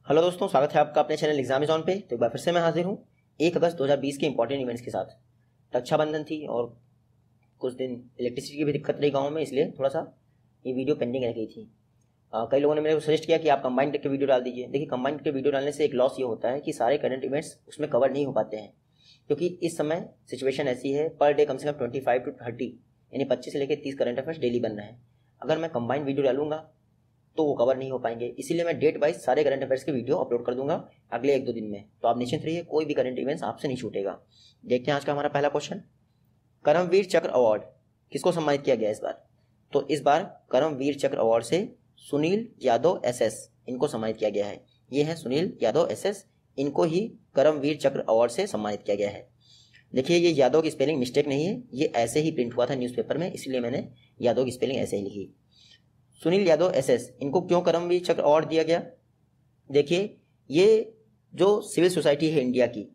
Hello दोस्तों, स्वागत है आपका अपने चैनल एग्जाम इज ऑन पे। तो एक बार फिर से मैं हाजिर हूँ 1 अगस्त 2020 के इंपॉर्टेंट इवेंट्स के साथ। रक्षाबंधन थी और कुछ दिन इलेक्ट्रिसिटी की भी दिक्कत रही गाँव में, इसलिए थोड़ा सा ये वीडियो पेंडिंग रह गई थी। कई लोगों ने मेरे को सजेस्ट किया कि आप कंबाइंड करके वीडियो डाल दीजिए। देखिए, कंबाइंड करके वीडियो डालने से एक लॉस ये होता है कि सारे करंट इवेंट्स उसमें कवर नहीं हो पाते हैं, क्योंकि इस समय सिचुएशन ऐसी है, पर डे कम से कम 25 to 30 यानी 25 से लेकर 30 करंट अफेयर्स डेली बन रहे हैं। अगर मैं कंबाइंड वीडियो डालूंगा तो वो कवर नहीं हो पाएंगे, इसीलिए मैं डेट वाइज सारे करंट अफेयर्स के वीडियो अपलोड कर दूंगा अगले 1-2 दिन में। तो आप निश्चिंत रहिए, कोई भी करंट इवेंट्स आपसे नहीं छूटेगा। देखते हैं आज का हमारा पहला क्वेश्चन। कर्मवीर चक्र अवार्ड किसको सम्मानित किया गया इस बार? तो इस बार कर्मवीर चक्र अवार्ड से सुनील यादव SS इनको सम्मानित किया गया है। ये है सुनील यादव SS, इनको ही कर्मवीर चक्र अवार्ड से सम्मानित किया गया है। देखिए, ये यादव की स्पेलिंग मिस्टेक नहीं है, ये ऐसे ही प्रिंट हुआ था न्यूज़पेपर में, इसलिए मैंने यादव की स्पेलिंग ऐसे ही लिखी। सुनील यादव SS इनको क्यों कर्मवीर चक्र अवार्ड दिया गया? देखिए, ये जो सिविल सोसाइटी है इंडिया की,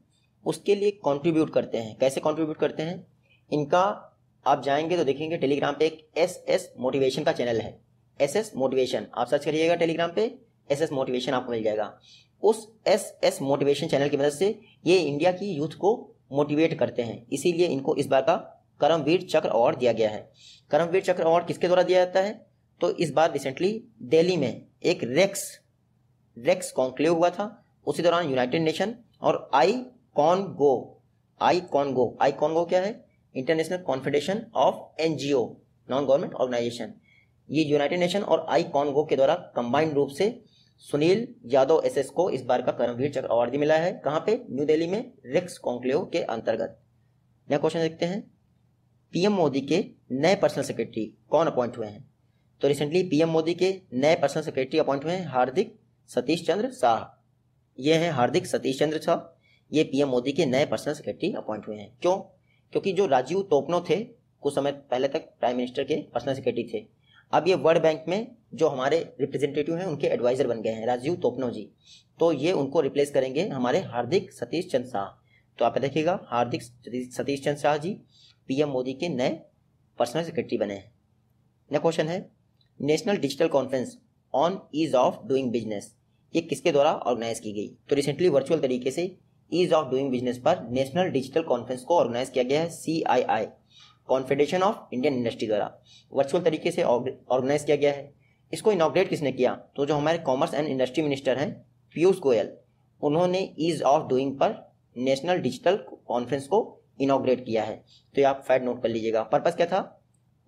उसके लिए कंट्रीब्यूट करते हैं। कैसे कंट्रीब्यूट करते हैं? इनका आप जाएंगे तो देखेंगे टेलीग्राम पे एक SS मोटिवेशन का चैनल है। SS मोटिवेशन आप सर्च करिएगा टेलीग्राम पे, SS मोटिवेशन आपको मिल जाएगा। उस SS मोटिवेशन चैनल की मदद से ये इंडिया की यूथ को मोटिवेट करते हैं, इसीलिए इनको इस बार का कर्मवीर चक्र अवार्ड दिया गया है। कर्मवीर चक्र अवार्ड किसके द्वारा दिया जाता है? तो इस बार रिसेंटली दिल्ली में एक रेक्स कॉन्क्लेव हुआ था, उसी दौरान यूनाइटेड नेशन और आई कॉन्गो क्या है? International Confederation of NGO non government organisation. ये यूनाइटेड नेशन और आई कॉन्गो के द्वारा कंबाइंड रूप से सुनील यादव SS को इस बार का कर्मवीर चक्र अवार्ड मिला है। कहाँ पे? न्यू दिल्ली में रेक्स कॉन्क्लेव के अंतर्गत। नया क्वेश्चन देखते हैं। PM मोदी के नए पर्सनल सेक्रेटरी कौन अपॉइंट हुए हैं? तो रिसेंटली PM मोदी के नए पर्सनल सेक्रेटरी अपॉइंट हुए हैं हार्दिक सतीश चंद्र शाह। ये हैं हार्दिक सतीश चंद्र शाह, ये PM मोदी के नए पर्सनल सेक्रेटरी अपॉइंट हुए हैं। क्यों? क्योंकि जो राजीव तोपनो थे कुछ समय पहले तक प्राइम मिनिस्टर के पर्सनल सेक्रेटरी थे, अब ये वर्ल्ड बैंक में जो हमारे रिप्रेजेंटेटिव हैं उनके एडवाइजर बन गए हैं राजीव तोपनो जी। तो ये उनको रिप्लेस करेंगे हमारे हार्दिक सतीश चंद्र शाह। तो आप देखिएगा, हार्दिक सतीश चंद्र शाह जी PM मोदी के नए पर्सनल सेक्रेटरी बने हैं। नया क्वेश्चन है, National Digital Conference on ease of doing business ये किसके द्वारा ऑर्गेनाइज की गई? तो रिसेंटली वर्चुअल तरीके से ईज ऑफ डूइंग बिजनेस पर नेशनल डिजिटल कॉन्फ्रेंस को ऑर्गेनाइज किया गया है CII confederation of Indian industry द्वारा वर्चुअल तरीके से ऑर्गेनाइज किया गया है। इसको इनॉग्रेट किसने किया? तो जो हमारे कॉमर्स एंड इंडस्ट्री मिनिस्टर हैं पीयूष गोयल, उन्होंने ईज ऑफ डूइंग पर नेशनल डिजिटल कॉन्फ्रेंस को इनॉग्रेट किया है। तो ये आप फैक्ट नोट कर लीजिएगा। पर्पस क्या था?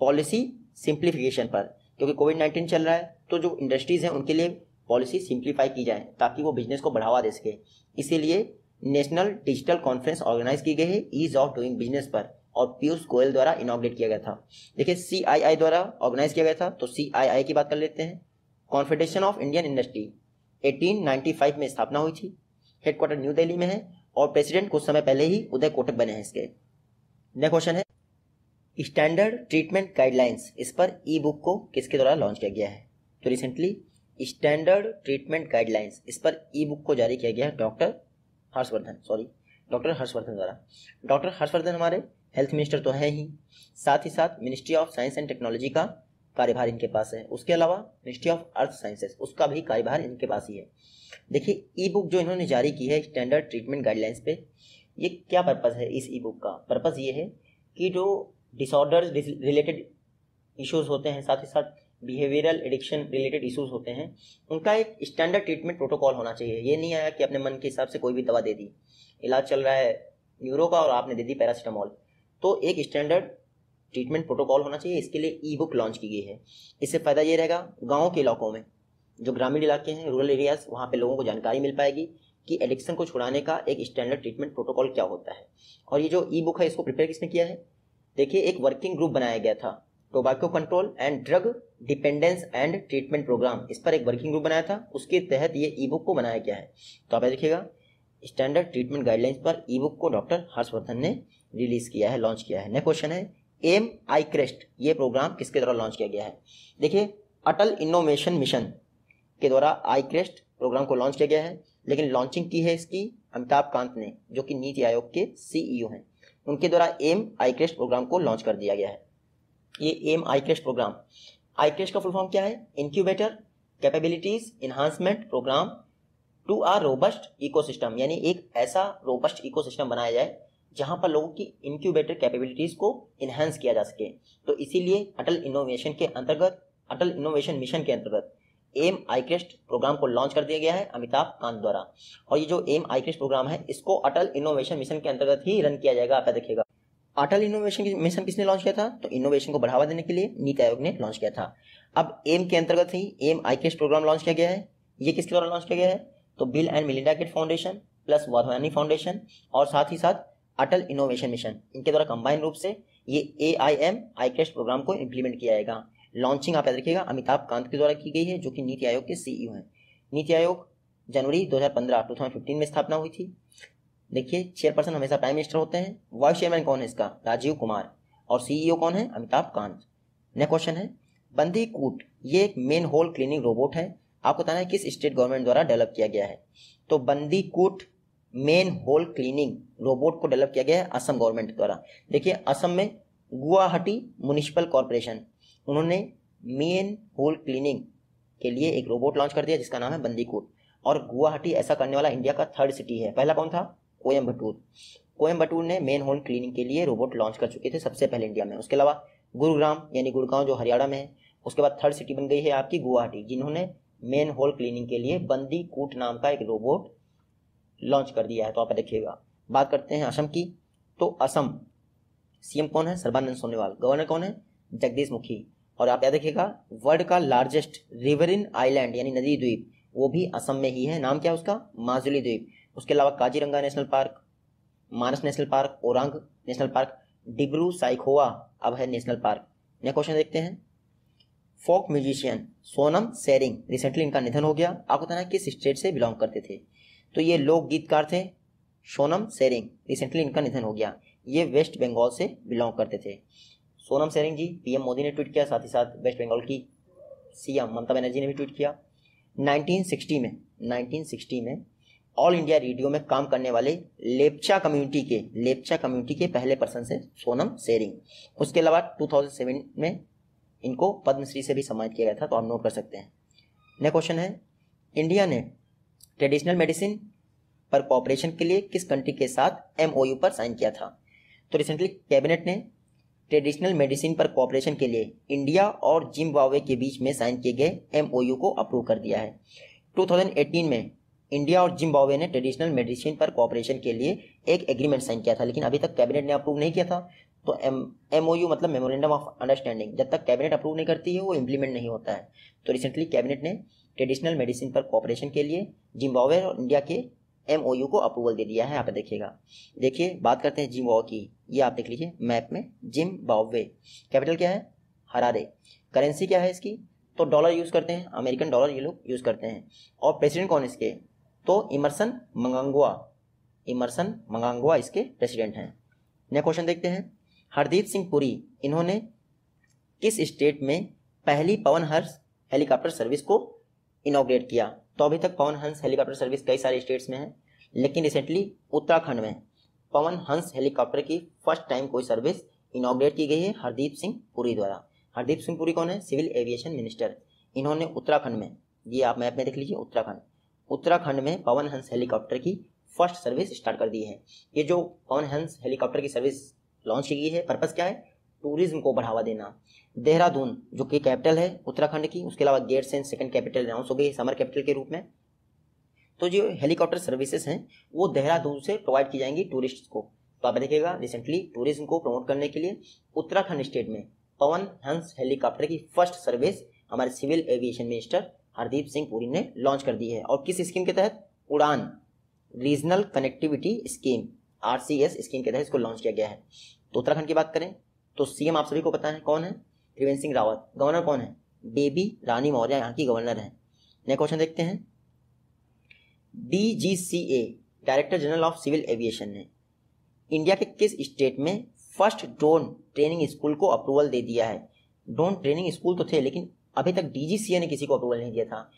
पॉलिसी सिंप्लीफिकेशन पर, क्योंकि कोविड-19 चल रहा है तो जो इंडस्ट्रीज हैं उनके लिए पॉलिसी सिंप्लीफाई की जाए ताकि वो बिजनेस को बढ़ावा दे सके। इसीलिए नेशनल डिजिटल कॉन्फ्रेंस ऑर्गेनाइज की गई है ईज ऑफ डूइंग बिजनेस पर और पीयूष गोयल द्वारा इनॉग्रेट किया गया था। देखिए, CII द्वारा ऑर्गेनाइज किया गया था, तो CII की बात कर लेते हैं। कॉन्फेडरेशन ऑफ इंडियन इंडस्ट्री 1895 में स्थापना हुई थी, हेडक्वार्टर न्यू दिल्ली में है और प्रेसिडेंट कुछ समय पहले ही उदय कोटक बने हैं इसके। नेक्स्ट क्वेश्चन है, स्टैंडर्ड ट्रीटमेंट गाइडलाइंस इस पर ई-बुक को किसके द्वारा लॉन्च किया गया है? तो रिसेंटली स्टैंडर्ड ट्रीटमेंट गाइडलाइंस इस पर ई-बुक को जारी किया गया है डॉक्टर हर्षवर्धन द्वारा। डॉक्टर हर्षवर्धन हमारे हेल्थ मिनिस्टर तो है ही, साथ ही साथ ministry of science and technology का कार्यभार इनके पास है। उसके अलावा मिनिस्ट्री ऑफ अर्थ साइंसेस उसका भी कार्यभार इनके पास ही है। देखिए, ई-बुक जो इन्होंने जारी की है स्टैंडर्ड ट्रीटमेंट गाइडलाइंस पे, ये क्या पर्पज़ है? इस ई-बुक का पर्पज़ ये है कि जो डिसऑर्डर्स रिलेटेड इश्यूज होते हैं, साथ ही साथ बिहेवियरल एडिक्शन रिलेटेड इश्यूज होते हैं, उनका एक स्टैंडर्ड ट्रीटमेंट प्रोटोकॉल होना चाहिए। ये नहीं आया कि अपने मन के हिसाब से कोई भी दवा दे दी, इलाज चल रहा है न्यूरो का और आपने दे दी पैरासीटामोल। तो एक स्टैंडर्ड ट्रीटमेंट प्रोटोकॉल होना चाहिए, इसके लिए ई-बुक लॉन्च की गई है। इससे फ़ायदा ये रहेगा, गाँव के इलाकों में जो ग्रामीण इलाके हैं, रूरल एरियाज, वहाँ पे लोगों को जानकारी मिल पाएगी कि एडिक्शन को छुड़ाने का एक स्टैंडर्ड ट्रीटमेंट प्रोटोकॉल क्या होता है। और ये जो ई-बुक है इसको प्रिपेयर किसने किया है? देखिए, एक वर्किंग ग्रुप बनाया गया था, tobacco control and drug dependence and treatment programme, इस पर एक वर्किंग ग्रुप बनाया था, उसके तहत ये ई-बुक को बनाया गया है। तो आप देखिएगा, स्टैंडर्ड ट्रीटमेंट गाइडलाइंस पर ई-बुक को डॉक्टर हर्षवर्धन ने रिलीज किया है, लॉन्च किया है। नेक्स्ट क्वेश्चन है, एम आई क्रेस्ट ये प्रोग्राम किसके द्वारा लॉन्च किया गया है? देखिए, अटल इनोवेशन मिशन के द्वारा आई क्रेस्ट प्रोग्राम को लॉन्च किया गया है, लेकिन लॉन्चिंग की है इसकी अमिताभ कांत ने, जो कि नीति आयोग के CEO हैं। उनके द्वारा एम आई क्रेस्ट प्रोग्राम को लॉन्च कर दिया गया है। ये M I crest programme, I crest का फुल फॉर्म क्या है? Incubator capabilities enhancement programme to our robust ecosystem, यानी एक ऐसा रोबस्ट इकोसिस्टम बनाया जाए जहां पर लोगों की इंक्यूबेटर कैपेबिलिटीज को इन्हेंस किया जा सके। तो इसीलिए अटल इनोवेशन मिशन के अंतर्गत एम आईक्रेस्ट प्रोग्राम को लॉन्च कर दिया गया है अमिताभ कांत द्वारा। और ये जो एम आईक्रेस्ट प्रोग्राम है इसको अटल इनोवेशन मिशन के अंतर्गत ही रन किया जाएगा। आप देखिएगा अटल इनोवेशन मिशन किसने लॉन्च किया था, तो इनोवेशन को बढ़ावा देने के लिए नीति आयोग ने लॉन्च किया था। अब एम के अंतर्गत ही एम आईक्रेस्ट प्रोग्राम लॉन्च किया गया है। ये किसके द्वारा लॉन्च किया गया है, तो bill and Melinda Gates foundation plus Wadhwani foundation और साथ ही साथ अटल इनोवेशन मिशन, इनके द्वारा कंबाइन रूप से ये AIM आईक्रेस्ट प्रोग्राम को इंप्लीमेंट किया जाएगा। लॉन्चिंग आप याद रखिएगा अमिताभ कांत के द्वारा की गई है, जो कि नीति आयोग के CEO हैं। नीति आयोग जनवरी 2015 में स्थापना हुई थी। देखिए चेयरपर्सन हमेशा प्राइम मिनिस्टर होते हैं, वाइस चेयरमैन कौन है इसका, राजीव कुमार, और CEO कौन है, अमिताभ कांत। नेक्स्ट क्वेश्चन है बंदीकूट, ये एक मेन होल क्लीनिंग रोबोट है। आपको बताना है किस स्टेट गवर्नमेंट द्वारा डेवलप किया गया है, तो बंदीकूट मेन होल क्लीनिंग रोबोट को डेवलप किया गया है असम गवर्नमेंट द्वारा। देखिए असम में गुवाहाटी म्युनिसिपल कॉर्पोरेशन, उन्होंने मेन होल क्लीनिंग के लिए एक रोबोट लॉन्च कर दिया जिसका नाम है बंदीकूट। और गुवाहाटी ऐसा करने वाला इंडिया का 3rd सिटी है। पहला कौन था, कोयम्बटूर ने मेन होल क्लीनिंग के लिए रोबोट लॉन्च कर चुके थे सबसे पहले इंडिया में। उसके अलावा गुरुग्राम यानी गुड़गांव जो हरियाणा में है, उसके बाद 3rd सिटी बन गई है आपकी गुवाहाटी, जिन्होंने मेन होल क्लीनिंग के लिए बंदीकूट नाम का एक रोबोट लॉन्च कर दिया है। तो आप देखिएगा बात करते हैं असम की, तो असम CM कौन है, सर्बानंद सोनोवाल, गवर्नर कौन है, जगदीश मुखी। और आप याद रखिएगा वर्ल्ड का लार्जेस्ट रिवरिन आइलैंड यानी नदी द्वीप वो भी असम में ही है, नाम क्या है उसका, माजुली द्वीप। उसके अलावा Kaziranga national park, Manas national park, Orang national park, Dibru Saikhowa अब है नेशनल पार्क। नेक्स्ट क्वेश्चन देखते हैं folk musician Sonam Tsering, recently इनका निधन हो गया। आपको बताना है किस स्टेट से बिलोंग करते थे, तो ये लोक गीतकार थे सोनम सेरिंग, रिसेंटली इनका निधन हो गया। ये वेस्ट बंगाल से बिलोंग करते थे। सोनम सेरिंग जी PM मोदी ने ट्वीट किया, साथ ही साथ वेस्ट बंगाल की CM ममता बनर्जी ने भी ट्वीट किया। 1960 में ऑल इंडिया रेडियो में काम करने वाले लेप्चा कम्युनिटी के पहले पर्सन से सोनम सेरिंग। उसके अलावा 2007 में इनको पद्मश्री से भी सम्मानित किया गया था, तो आप नोट कर सकते हैं। नेक्स्ट क्वेश्चन है इंडिया ने ट्रेडिशनल मेडिसिन पर कोऑपरेशन के लिए किस कंट्री के साथ MOU पर साइन किया था, तो रिसेंटली कैबिनेट ने ट्रेडिशनल मेडिसिन पर कोऑपरेशन के लिए इंडिया और जिम्बाब्वे के बीच में साइन किए गए MOU को अप्रूव कर दिया है। 2018 में इंडिया और जिम्बाब्वे ने ट्रेडिशनल मेडिसिन पर कोऑपरेशन के लिए एक एग्रीमेंट साइन किया था, लेकिन अभी तक कैबिनेट ने अप्रूव नहीं किया था। तो MOU मतलब मेमोरेंडम ऑफ अंडरस्टैंडिंग, जब तक कैबिनेट अप्रूव नहीं करती है वो इम्प्लीमेंट नहीं होता है। तो रिसेंटली कैबिनेट ने ट्रेडिशनल मेडिसिन पर कोऑपरेशन के लिए जिम्बाब्वे और इंडिया के MOU को अप्रूवल दे दिया है। आप देखिएगा, देखिए बात करते हैं जिम्बाब्वे की, ये आप देख लीजिए मैप में, जिम्बाब्वे कैपिटल क्या है, हरारे। करेंसी क्या है इसकी, तो डॉलर यूज करते हैं, अमेरिकन डॉलर ये लोग यूज करते हैं। और प्रेसिडेंट कौन इसके, तो इमरसन मंगांगवा इसके प्रेसिडेंट हैं। नेक्स्ट क्वेश्चन देखते हैं हरदीप सिंह पुरी, इन्होंने किस स्टेट में पहली पवन हंस हेलीकॉप्टर सर्विस को इनॉग्रेट किया, तो अभी तक पवन हंस हेलीकॉप्टर सर्विस कई सारे स्टेट्स में है, लेकिन रिसेंटली उत्तराखंड में पवन हंस हेलीकॉप्टर की फर्स्ट टाइम कोई सर्विस इनॉग्रेट की गई है हरदीप सिंह पुरी द्वारा। हरदीप सिंह पुरी कौन है, सिविल एविएशन मिनिस्टर। इन्होंने उत्तराखंड में, ये आप मैप में देख लीजिए, उत्तराखंड में पवन हंस हेलीकॉप्टर की फर्स्ट सर्विस स्टार्ट कर दी है। ये जो पवन हंस हेलीकॉप्टर की सर्विस लॉन्च की गई है, पर्पस क्या है, टूरिज्म को बढ़ावा देना। देहरादून जो कि कैपिटल है उत्तराखंड की, उसके अलावा गेट्स एंड सेकंड कैपिटल अनाउंस हो गई समर कैपिटल के रूप में। तो जो हेलीकॉप्टर सर्विसेज हैं वो देहरादून से प्रोवाइड की जाएंगी टूरिस्ट को। तो आप देखिएगा रिसेंटली टूरिज्म को प्रमोट करने के लिए उत्तराखंड स्टेट में पवन हंस हेलीकॉप्टर की फर्स्ट सर्विस हमारे civil aviation minister Hardeep Singh Puri ने लॉन्च कर दी है। और किस स्कीम के तहत, उड़ान regional connectivity scheme RCS scheme के तहत इसको लॉन्च किया गया है। तो उत्तराखंड की बात करें तो CM आप सभी को पता है कौन है, त्रिवेंद्र सिंह रावत। गवर्नर कौन है, बेबी रानी मौर्य यहाँ की गवर्नर है। नेक्स्ट क्वेश्चन देखते हैं DGCA director general of civil aviation ने इंडिया के किस स्टेट में फर्स्ट ड्रोन ट्रेनिंग स्कूल को अप्रूवल दे दिया है। ड्रोन ट्रेनिंग स्कूल तो थे लेकिन अभी तक DGCA ने किसी को अप्रूवल नहीं दिया था।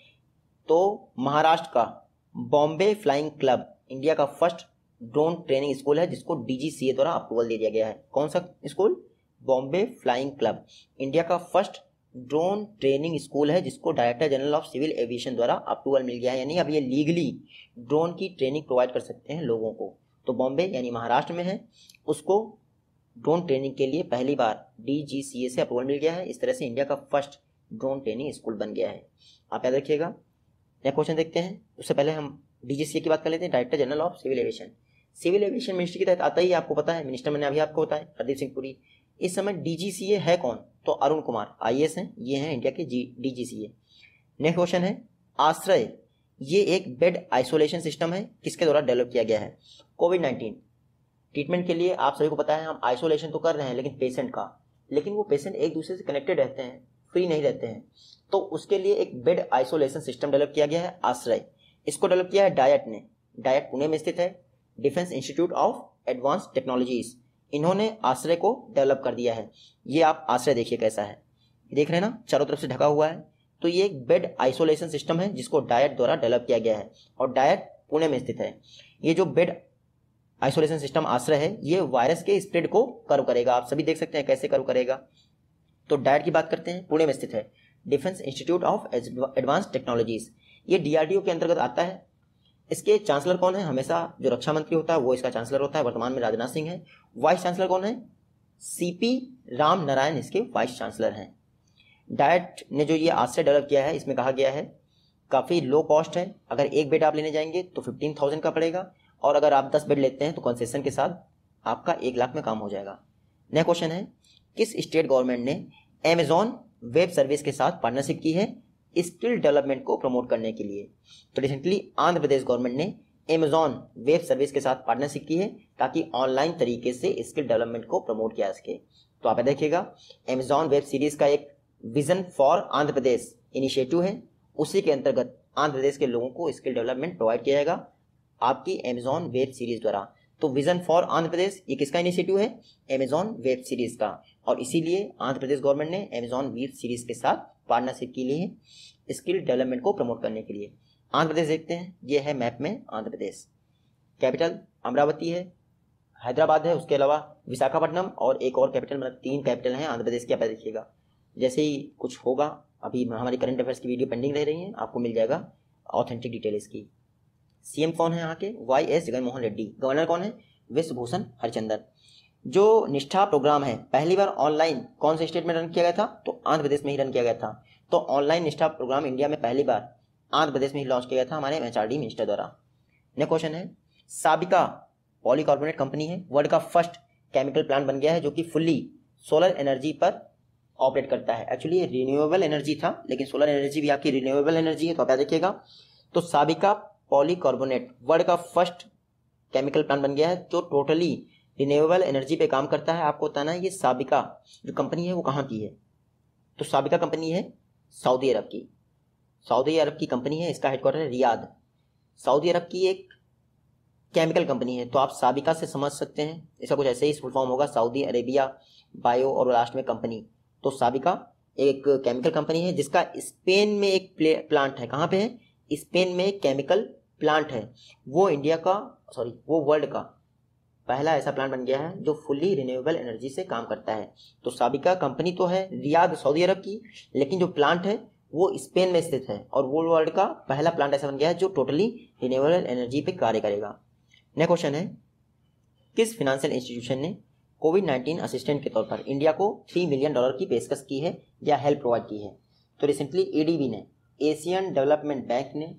तो महाराष्ट्र का बॉम्बे फ्लाइंग क्लब इंडिया का फर्स्ट ड्रोन ट्रेनिंग स्कूल है जिसको DGCA द्वारा अप्रूवल दे दिया गया है। कौन सा school, Bombay flying club India का फर्स्ट ड्रोन ट्रेनिंग स्कूल है जिसको director general of civil aviation द्वारा अप्रूवल मिल गया है, यानी अब ये लीगली ड्रोन की ट्रेनिंग प्रोवाइड कर सकते हैं लोगों को। तो बॉम्बे यानी महाराष्ट्र में है, उसको ड्रोन ट्रेनिंग के लिए पहली बार DGCA से अप्रूवल मिल गया है। इस तरह से इंडिया का फर्स्ट ड्रोन ट्रेनिंग स्कूल बन गया है। आप याद रखिएगा। नेक्स्ट क्वेश्चन देखते हैं। उससे पहले हम DGCA की बात कर लेते हैं, director general of civil aviation. Civil aviation ministry के तहत आता ही, आपको पता है, मिनिस्टर मैंने अभी आपको बताया हरदीप सिंह पुरी। इस समय DGCA है कौन? तो अरुण कुमार IAS हैं, ये हैं इंडिया के DGCA। नेक्स्ट क्वेश्चन है आश्रय। ये एक बेड आइसोलेशन सिस्टम है, किसके द्वारा डेवलप किया गया है? कोविड-19 ट्रीटमेंट के लिए आप सभी को पता है हम आइसोलेशन तो कर रहे हैं, लेकिन पेशेंट का, लेकिन वो पेशेंट एक दूसरे से कनेक्टेड रहते हैं, फ्री नहीं रहते हैं, तो उसके लिए एक बेड आइसोलेशन सिस्टम डेवलप किया गया है आश्रय। इसको डेवलप किया है डायट ने। डायट पुणे में स्थित है, defence institute of advance technologies, इन्होंने आश्रय को डेवलप कर दिया है। ये आप आश्रय देखिए कैसा है, देख रहे हैं ना, चारों तरफ से ढका हुआ है। तो ये एक बेड आइसोलेशन सिस्टम है जिसको डायट द्वारा डेवलप किया गया है और डायट पुणे में स्थित है। ये जो बेड आइसोलेशन सिस्टम आश्रय है, ये वायरस के स्प्रेड को कर्व करेगा। आप सभी देख सकते हैं कैसे कर्व करेगा। तो डायट की बात करते हैं, पुणे में स्थित है, defence institute of advance technologies, ये DRDO के अंतर्गत आता है। इसके चांसलर कौन है? हमेशा जो रक्षा मंत्री होता है वो इसका चांसलर होता है, वर्तमान में राजनाथ सिंह है। वाइस चांसलर कौन है? CP राम नारायण इसके वाइस चांसलर हैं। डायट ने जो ये आश्रय डेवलप किया है, इसमें कहा गया है काफ़ी लो कॉस्ट है। अगर एक बेड आप लेने जाएंगे तो 15,000 का पड़ेगा, और अगर आप 10 बेड लेते हैं तो कंसेशन के साथ आपका 1 लाख में काम हो जाएगा। नेक्स्ट क्वेश्चन है किस स्टेट गवर्नमेंट ने अमेजॉन वेब सर्विस के साथ पार्टनरशिप की है स्किल डेवलपमेंट को प्रमोट करने के लिए? तो रिसेंटली आंध्र प्रदेश गवर्नमेंट ने अमेजॉन वेब सर्विस के साथ पार्टनरशिप की है ताकि ऑनलाइन तरीके से स्किल डेवलपमेंट को प्रमोट किया सके। तो आप देखिएगा, अमेजॉन वेब सीरीज का एक vision for Andhra Pradesh initiative है, उसी के अंतर्गत आंध्र प्रदेश के लोगों को स्किल डेवलपमेंट प्रोवाइड किया जाएगा आपकी अमेजॉन वेब सीरीज द्वारा। तो विजन फॉर आंध्र प्रदेश ये किसका इनिशिएटिव है? अमेजॉन वेब सीरीज का, और इसीलिए आंध्र प्रदेश गवर्नमेंट ने अमेजॉन वेब सीरीज के साथ पार्टनरशिप की ली है स्किल डेवलपमेंट को प्रमोट करने के लिए। आंध्र प्रदेश देखते हैं, ये है मैप में आंध्र प्रदेश। कैपिटल अमरावती है, हैदराबाद है, उसके अलावा विशाखापट्टनम और एक और कैपिटल, मतलब 3 कैपिटल हैं आंध्र प्रदेश की। आप देखिएगा जैसे ही कुछ होगा, अभी हमारी करंट अफेयर्स की वीडियो पेंडिंग रह रही है, आपको मिल जाएगा ऑथेंटिक डिटेल इसकी। CM कौन है यहाँ के? YS जगनमोहन रेड्डी। गवर्नर कौन है? विश्वभूषण हरिचंदन। जो निष्ठा प्रोग्राम है पहली बार ऑनलाइन कौन से स्टेट में रन किया गया था? तो आंध्र प्रदेश में ही रन किया गया था। तो ऑनलाइन निष्ठा प्रोग्राम इंडिया में पहली बार आंध्र प्रदेश में ही लॉन्च किया गया था हमारे MHRD मिनिस्टर द्वारा। नेक्स्ट क्वेश्चन है साबिका पॉलीकार्बोनेट कंपनी है, वर्ल्ड का फर्स्ट केमिकल प्लांट बन गया है जो कि फुल्ली सोलर एनर्जी पर ऑपरेट करता है। एक्चुअली ये रिन्यूएबल एनर्जी था, लेकिन सोलर एनर्जी भी आपकी रिन्यूएबल एनर्जी है, तो आप याद रखिएगा। तो साबिका पॉलीकार्बोनेट वर्ल्ड का फर्स्ट केमिकल प्लांट बन गया है जो टोटली रिन्यूएबल एनर्जी पे काम करता है। आपको बताना है ये साबिका जो कंपनी है वो कहाँ की है? तो साबिका कंपनी है सऊदी अरब की। सऊदी अरब की कंपनी है, इसका हेडक्वार्टर है रियाद। सऊदी अरब की एक केमिकल कंपनी है, तो आप साबिका से समझ सकते हैं इसका कुछ ऐसे ही फुल फॉर्म होगा, सऊदी अरेबिया बायो और लास्ट में कंपनी। तो साबिका एक केमिकल कंपनी है जिसका स्पेन में एक प्लांट है। कहाँ पे है? स्पेन में एक केमिकल प्लांट है। वो वो वर्ल्ड का पहला ऐसा प्लांट बन गया है जो फुल्ली रिन्यूएबल एनर्जी से काम करता है। तो साबिका कंपनी तो है रियाद सऊदी अरब की, लेकिन जो प्लांट है वो स्पेन में स्थित है, और वो वर्ल्ड का पहला प्लांट ऐसा बन गया है जो टोटली रिन्यूएबल एनर्जी पे कार्य करेगा। नेक्स्ट क्वेश्चन है किस फाइनेंशियल इंस्टीट्यूशन ने कोविड-19 असिस्टेंट के तौर पर इंडिया को $3 मिलियन की पेशकश की है या हेल्प प्रोवाइड की है? तो रिसेंटली ADB ने, एशियन डेवलपमेंट बैंक ने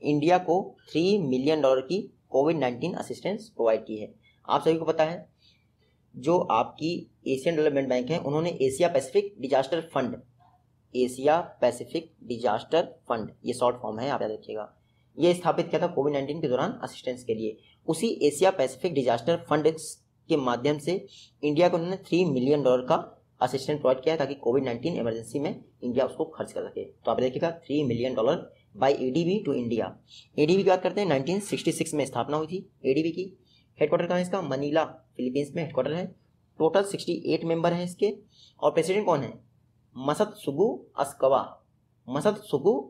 इंडिया को $3 मिलियन की कोविड-19 असिस्टेंस प्रोवाइड की है। आप सभी को पता है जो आपकी एशियन डेवलपमेंट बैंक है उन्होंने एशिया पैसिफिक डिजास्टर फंड, ये शॉर्ट फॉर्म है, आप याद रखिएगा, ये स्थापित किया था कोविड-19 के दौरान असिस्टेंस के लिए। उसी एशिया पैसिफिक डिजास्टर फंड के माध्यम से इंडिया को उन्होंने $3 मिलियन का असिस्टेंस प्रोवाइड किया है ताकि कोविड-19 इमरजेंसी में इंडिया उसको खर्च कर सके। तो आप देखिएगा $3 million by ADB to India. ADB की बात करते हैं, 1966 में स्थापना हुई थी ADB की। हेडक्वार्टर कहाँ है इसका? मनीला फिलीपींस में हेडक्वार्टर है। टोटल 68 मेंबर हैं इसके, और प्रेसिडेंट कौन है? मसत्सुगु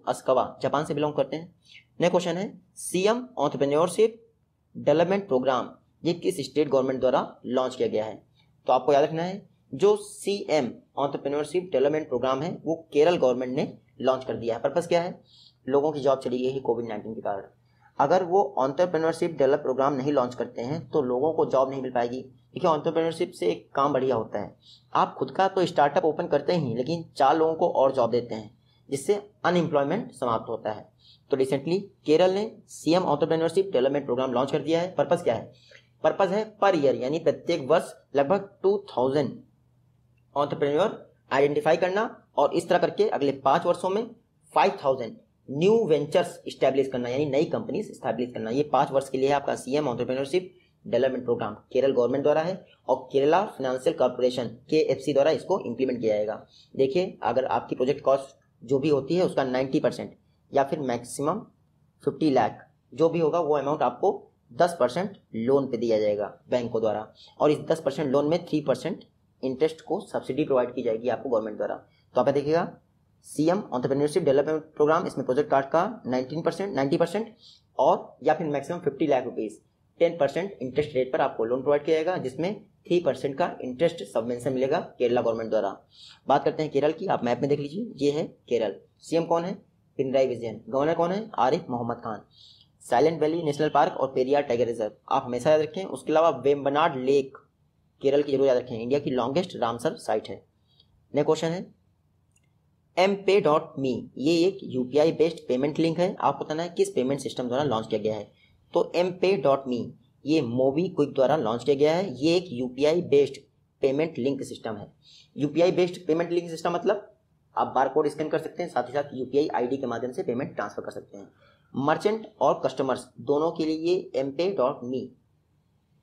अस्कावा, जापान से बिलोंग करते हैं। नेक्स्ट क्वेश्चन है CM एंटरप्रेन्योरशिप डेवलपमेंट प्रोग्राम, ये किस स्टेट गवर्नमेंट द्वारा लॉन्च किया गया है? तो आपको याद रखना है जो CM एंटरप्रेन्योरशिप डेवलपमेंट प्रोग्राम है वो केरल गवर्नमेंट ने लॉन्च कर दिया है। पर्पस क्या है? लोगों की जॉब चली गई है कोविड-19 के कारण। अगर वो एंटरप्रेन्योरशिप डेवलप प्रोग्राम नहीं लॉन्च करते हैं तो लोगों को जॉब नहीं मिल पाएगी। देखिए, एंटरप्रेन्योरशिप से एक काम बढ़िया होता है, आप खुद का तो स्टार्टअप ओपन करते ही लेकिन 4 लोगों को और जॉब देते हैं, जिससे अनएम्प्लॉयमेंट समाप्त होता है। तो रिसेंटली केरल ने CM entrepreneurship development programme launch कर दिया है। पर्पस क्या है? पर्पस है पर ईयर यानी प्रत्येक वर्ष लगभग 2000 एंटरप्रेन्योर आइडेंटिफाई करना और इस तरह करके अगले 5 वर्षों में 5000 न्यू वेंचर्स स्टैब्लिश करना, यानी नई कंपनीज स्टैब्लिश करना। ये 5 वर्ष के लिए आपका CM entrepreneurship development programme Kerala government द्वारा है और केरला फाइनेंशियल कॉर्पोरेशन KFC द्वारा इसको इंप्लीमेंट किया जाएगा। देखिए, अगर आपकी प्रोजेक्ट कॉस्ट जो भी होती है उसका 90% या फिर मैक्सिमम 50 लाख जो भी होगा वो अमाउंट आपको 10% लोन पे दिया जाएगा बैंकों द्वारा, और इस 10% लोन में 3% इंटरेस्ट को सब्सिडी प्रोवाइड की जाएगी आपको गवर्नमेंट द्वारा। तो आप देखिएगा CM एंटरप्रेन्योरशिप डेवलपमेंट प्रोग्राम, इसमें प्रोजेक्ट कास्ट का 90% और या फिर maximum 50 lakh rupees 10% interest rate पर आपको लोन प्रोवाइड किया जाएगा, जिसमें 3% का इंटरेस्ट सबवेंशन मिलेगा केरला गवर्नमेंट द्वारा। बात करते हैं केरल की, आप मैप में देख लीजिए, ये है केरल। CM कौन है? पिनराई विजयन। गवर्नर कौन है? Arif Mohammad Khan. Silent valley national park और पेरियार टाइगर रिजर्व आप हमेशा याद रखें। उसके अलावा वेम्बनाड लेक केरल की जरूर याद रखें, इंडिया की लॉन्गेस्ट रामसर साइट है। नेक्स्ट क्वेश्चन है mpay.me, ये एक UPI बेस्ड पेमेंट लिंक है। आपको बताना है किस पेमेंट सिस्टम द्वारा लॉन्च किया गया है। तो mpay.me ये मोबीक्विक द्वारा लॉन्च किया गया है। ये एक UPI based payment link system है। UPI based payment link system मतलब आप बारकोड स्कैन कर सकते हैं, साथ ही साथ UPI ID के माध्यम से पेमेंट ट्रांसफर कर सकते हैं। मर्चेंट और कस्टमर्स दोनों के लिए ये mpay.me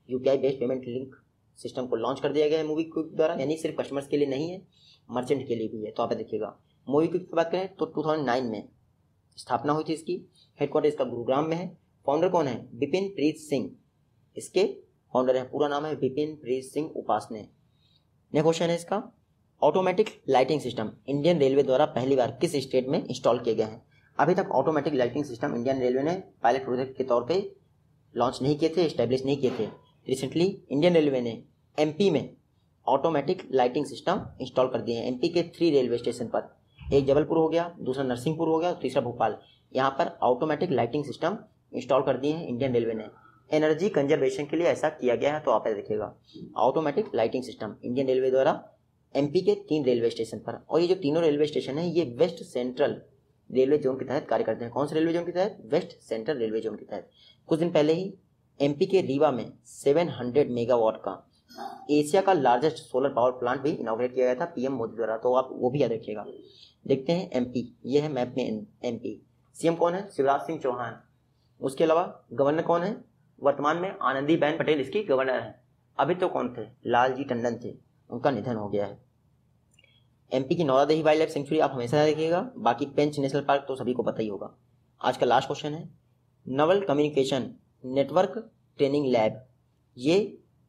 UPI based payment link system को लॉन्च कर दिया गया है मोबीक्विक द्वारा, यानी सिर्फ कस्टमर्स के लिए नहीं है, मर्चेंट के लिए भी है। तो आप देखिएगा मोबीक्विक की बात करें तो 2009 में स्थापना हुई थी इसकी। हेडक्वार्टर इसका गुरुग्राम में है। फाउंडर कौन है? बिपिन प्रीत सिंह इसके फाउंडर है। पूरा नाम है बिपिन प्रीत सिंह उपासने। नेक्स्ट क्वेश्चन है इसका automatic lighting system Indian railway द्वारा पहली बार किस स्टेट में इंस्टॉल किए गए हैं? अभी तक automatic lighting system Indian railway ने पायलट प्रोजेक्ट के तौर पे लॉन्च नहीं किए थे, स्टैब्लिश नहीं किए थे। रिसेंटली इंडियन रेलवे ने MP में ऑटोमेटिक लाइटिंग सिस्टम इंस्टॉल कर दिए हैं। MP के 3 रेलवे स्टेशन पर, एक जबलपुर हो गया, दूसरा नरसिंहपुर हो गया, तीसरा भोपाल, यहाँ पर ऑटोमेटिक लाइटिंग सिस्टम इंस्टॉल कर दिए हैं इंडियन रेलवे ने। एनर्जी कंजर्वेशन के लिए ऐसा किया गया है। तो आप देखिएगा automatic lighting system Indian railway द्वारा MP के 3 रेलवे स्टेशन पर, और ये जो तीनों रेलवे स्टेशन है ये वेस्ट सेंट्रल रेलवे जोन के तहत कार्य करते हैं। कौन से रेलवे जोन के तहत? वेस्ट सेंट्रल रेलवे जोन के तहत। कुछ दिन पहले ही MP के रीवा में 700 मेगावाट का एशिया का लार्जेस्ट सोलर पावर प्लांट भी इनॉग्रेट किया गया था PM मोदी द्वारा। तो आप वो भी याद रखिएगा। देखते हैं MP, ये है मैप में MP। CM कौन है? शिवराज सिंह चौहान। उसके अलावा गवर्नर कौन है? वर्तमान में आनंदीबेन पटेल इसकी गवर्नर है। अभी तो कौन थे? लालजी टंडन थे, उनका निधन हो गया है। MP की नौरादेही वाइल्ड लाइफ सेंचुरी आप हमेशा याद रखिएगा। बाकी पेंच नेशनल पार्क तो सभी को पता ही होगा। आज का लास्ट क्वेश्चन है Naval communication network training lab ये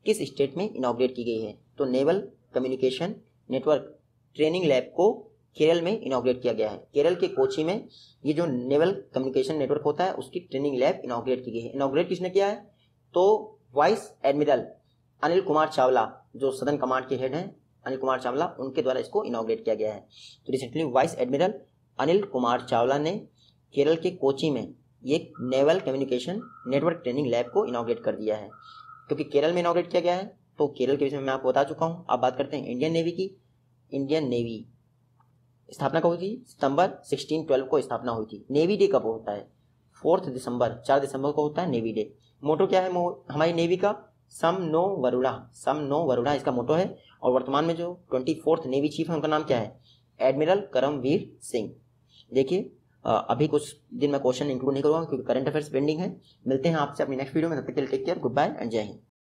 किस स्टेट में इनॉग्रेट की गई है? तो naval communication network training lab को केरल में इनॉग्रेट किया गया है। केरल के कोची में ये जो नेवल कम्युनिकेशन नेटवर्क होता है उसकी ट्रेनिंग लैब इनॉग्रेट की गई है। इनॉग्रेट किसने किया है? तो वाइस एडमिरल अनिल कुमार चावला, जो सदर्न कमांड के हेड हैं अनिल कुमार चावला, उनके द्वारा इसको इनॉग्रेट किया गया है। तो recently vice admiral Anil Kumar Chawla ने केरल के कोची में ये naval communication network training lab को इनॉग्रेट कर दिया है। क्योंकि केरल में इनॉग्रेट किया गया है तो केरल के विषय में मैं आपको बता चुका हूँ। अब बात करते हैं इंडियन नेवी की। इंडियन नेवी स्थापना कब हुई थी? सितंबर 1612 को स्थापना हुई थी। नेवी डे कब होता है? 4 दिसंबर को होता है नेवी डे। मोटो क्या है हमारी नेवी का? सम नो वरुणा इसका मोटो है। और वर्तमान में जो 24th नेवी चीफ है उनका नाम क्या है? एडमिरल करमवीर सिंह। देखिए अभी कुछ दिन में क्वेश्चन इंक्लूड नहीं करूँगा क्योंकि करंट अफेयर्स पेंडिंग है। मिलते हैं आपसे अपनी नेक्स्ट वीडियो में, तब तक के लिए take care, goodbye and जय हिंद।